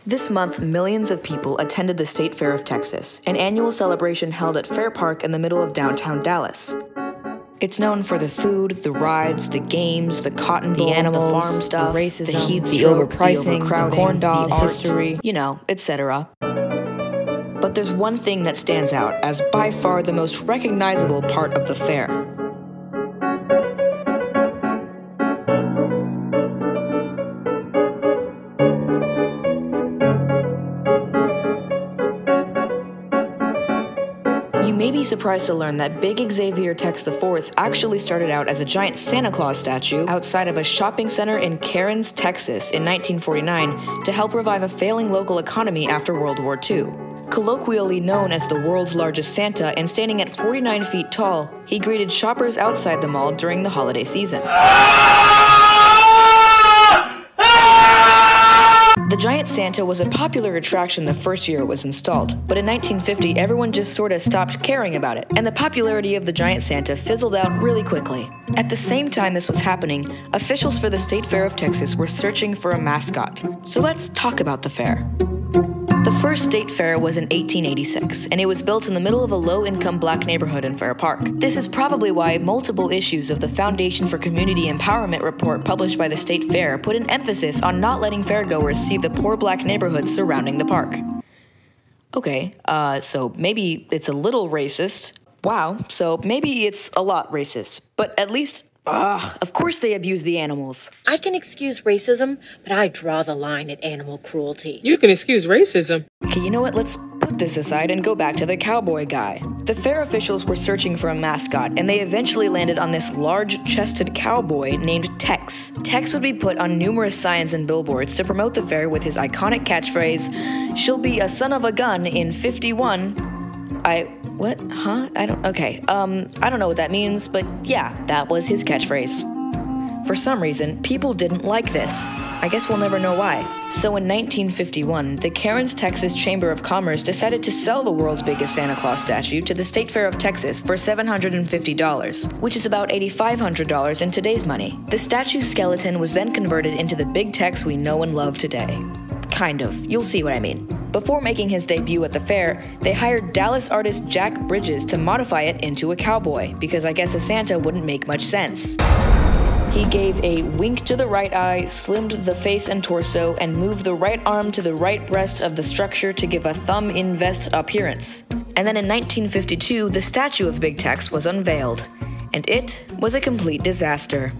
This month, millions of people attended the State Fair of Texas, an annual celebration held at Fair Park in the middle of downtown Dallas. It's known for the food, the rides, the games, the cotton bowl, the animals, the farm stuff, the racism, the heat stroke, the overpricing, the corn dog, the history, etc. But there's one thing that stands out as by far the most recognizable part of the fair. You may be surprised to learn that Big Tex IV actually started out as a giant Santa Claus statue outside of a shopping center in Cairns, Texas in 1949 to help revive a failing local economy after World War II. Colloquially known as the world's largest Santa and standing at 49 feet tall, he greeted shoppers outside the mall during the holiday season. The giant Santa was a popular attraction the first year it was installed, but in 1950 everyone just sorta stopped caring about it, and the popularity of the giant Santa fizzled out really quickly. At the same time this was happening, officials for the State Fair of Texas were searching for a mascot. So let's talk about the fair. The first state fair was in 1886, and it was built in the middle of a low-income black neighborhood in Fair Park. This is probably why multiple issues of the Foundation for Community Empowerment report published by the State Fair put an emphasis on not letting fairgoers see the poor black neighborhoods surrounding the park. Okay, so maybe it's a little racist. Wow, so maybe it's a lot racist, but at least of course they abuse the animals. I can excuse racism, but I draw the line at animal cruelty. You can excuse racism. Okay, you know what? Let's put this aside and go back to the cowboy guy. The fair officials were searching for a mascot, and they eventually landed on this large-chested cowboy named Tex. Tex would be put on numerous signs and billboards to promote the fair with his iconic catchphrase, "She'll be a son of a gun in 51. What? Huh? I don't know what that means, but yeah, that was his catchphrase. For some reason, people didn't like this. I guess we'll never know why. So in 1951, the Cairns, Texas Chamber of Commerce decided to sell the world's biggest Santa Claus statue to the State Fair of Texas for $750, which is about $8,500 in today's money. The statue's skeleton was then converted into the Big Tex we know and love today. Kind of. You'll see what I mean. Before making his debut at the fair, they hired Dallas artist Jack Bridges to modify it into a cowboy, because I guess a Santa wouldn't make much sense. He gave a wink to the right eye, slimmed the face and torso, and moved the right arm to the right breast of the structure to give a thumb-in-vest appearance. And then in 1952, the statue of Big Tex was unveiled, and it was a complete disaster.